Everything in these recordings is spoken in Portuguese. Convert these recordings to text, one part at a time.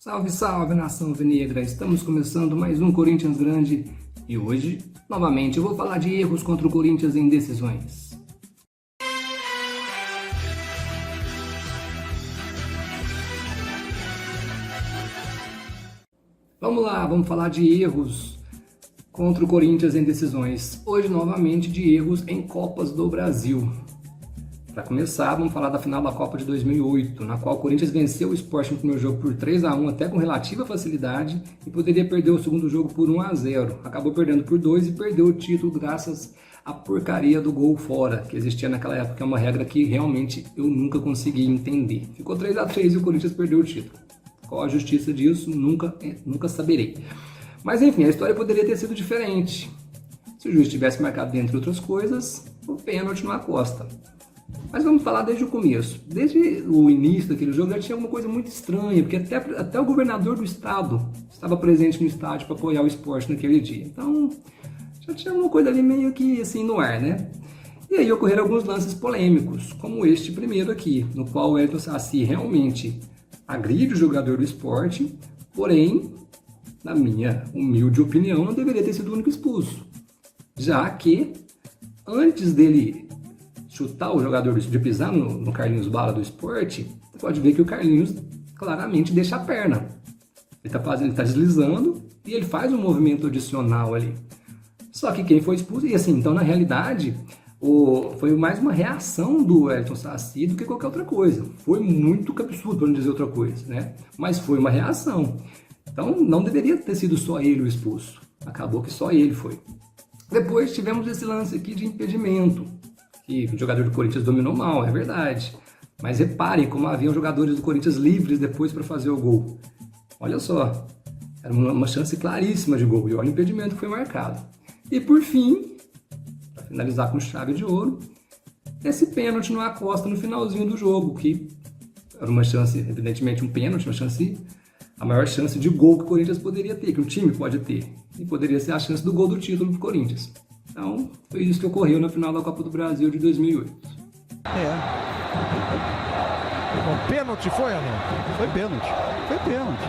Salve, salve, nação alvinegra! Estamos começando mais um Corinthians Grande e hoje, novamente, eu vou falar de erros contra o Corinthians em decisões. Vamos lá, vamos falar de erros contra o Corinthians em decisões. Hoje, novamente, de erros em Copas do Brasil. Para começar, vamos falar da final da Copa de 2008, na qual o Corinthians venceu o Sport no primeiro jogo por 3-1, até com relativa facilidade, e poderia perder o segundo jogo por 1-0. Acabou perdendo por 2 e perdeu o título graças à porcaria do gol fora, que existia naquela época, que é uma regra que realmente eu nunca consegui entender. Ficou 3-3 e o Corinthians perdeu o título. Qual a justiça disso? Nunca saberei. Mas enfim, a história poderia ter sido diferente. Se o juiz tivesse marcado, dentre outras coisas, o pênalti no Acosta. Mas vamos falar desde o começo. Desde o início daquele jogo já tinha alguma coisa muito estranha, porque até o governador do estado estava presente no estádio para apoiar o Sport naquele dia. Então, já tinha uma coisa ali meio que assim no ar, né? E aí ocorreram alguns lances polêmicos, como este primeiro aqui, no qual o Wellington Saci realmente agride o jogador do Sport, porém, na minha humilde opinião, não deveria ter sido o único expulso, já que antes dele chutar o jogador, de pisar no Carlinhos Bala do Sport, você pode ver que o Carlinhos claramente deixa a perna. Ele tá deslizando e ele faz um movimento adicional ali. Só que quem foi expulso, e assim, então na realidade, foi mais uma reação do Wellington Saci do que qualquer outra coisa. Foi muito absurdo, para não dizer outra coisa, né? Mas foi uma reação. Então não deveria ter sido só ele o expulso. Acabou que só ele foi. Depois tivemos esse lance aqui de impedimento, que o jogador do Corinthians dominou mal, é verdade. Mas reparem como haviam jogadores do Corinthians livres depois para fazer o gol. Olha só, era uma chance claríssima de gol, e olha o impedimento que foi marcado. E por fim, para finalizar com chave de ouro, esse pênalti no Acosta no finalzinho do jogo, que era uma chance, evidentemente um pênalti, a maior chance de gol que o Corinthians poderia ter, que o time pode ter. E poderia ser a chance do gol do título do Corinthians. Então, foi isso que ocorreu na final da Copa do Brasil de 2008. O pênalti foi ou não? Foi pênalti. Foi pênalti.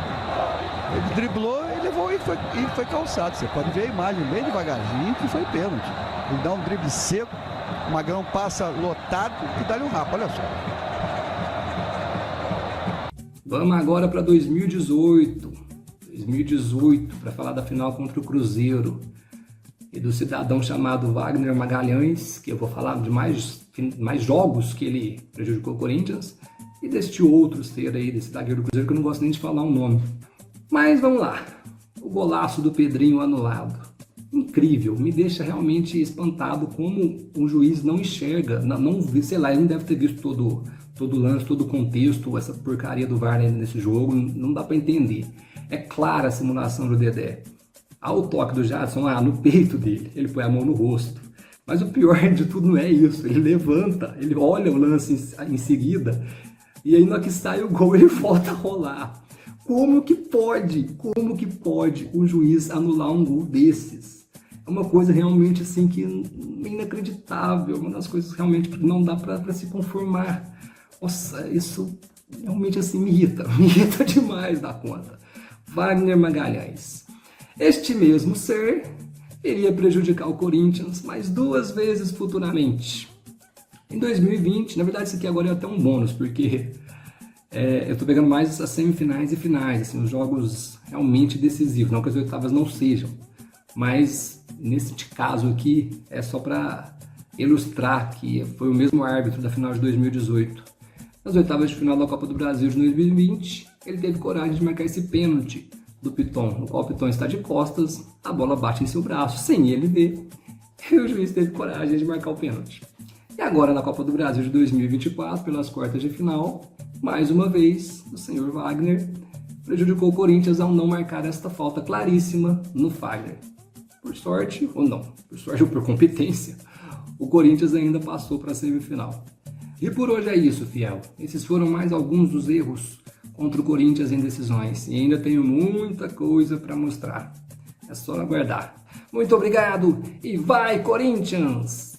Ele driblou, ele levou e foi calçado. Você pode ver a imagem bem devagarzinho que foi pênalti. Ele dá um drible seco, o Magrão passa lotado e dá-lhe um rapa, olha só. Vamos agora para 2018. 2018, para falar da final contra o Cruzeiro. E do cidadão chamado Wagner Magalhães, que eu vou falar de mais jogos que ele prejudicou o Corinthians, e deste outro ser aí, desse zagueiro do Cruzeiro, que eu não gosto nem de falar o nome. Mas vamos lá, o golaço do Pedrinho anulado. Incrível, me deixa realmente espantado como o juiz não enxerga, não vê, sei lá, ele não deve ter visto todo o lance, todo o contexto, essa porcaria do VAR nesse jogo, não dá para entender. É clara a simulação do Dedé. Ao toque do Jadson, no peito dele, ele põe a mão no rosto. Mas o pior de tudo não é isso, ele levanta, ele olha o lance em seguida, e aí na hora que sai o gol ele volta a rolar. Como que pode o juiz anular um gol desses? É uma coisa realmente assim que é inacreditável, uma das coisas realmente que não dá para se conformar. Nossa, isso realmente assim me irrita demais da conta. Wagner Magalhães. Este mesmo ser iria prejudicar o Corinthians mais 2 vezes futuramente. Em 2020, na verdade isso aqui agora é até um bônus, porque eu estou pegando mais as semifinais e finais, assim, os jogos realmente decisivos, não que as oitavas não sejam, mas nesse caso aqui é só para ilustrar que foi o mesmo árbitro da final de 2018. Nas oitavas de final da Copa do Brasil de 2020, ele teve coragem de marcar esse pênalti do Piton, no qual o Piton está de costas, a bola bate em seu braço, sem ele ver, e o juiz teve coragem de marcar o pênalti. E agora na Copa do Brasil de 2024, pelas quartas de final, mais uma vez, o senhor Wagner prejudicou o Corinthians ao não marcar esta falta claríssima no Fagner. Por sorte, ou não, por sorte ou por competência, o Corinthians ainda passou para a semifinal. E por hoje é isso, fiel. Esses foram mais alguns dos erros contra o Corinthians em decisões. E ainda tenho muita coisa para mostrar. É só aguardar. Muito obrigado e vai, Corinthians!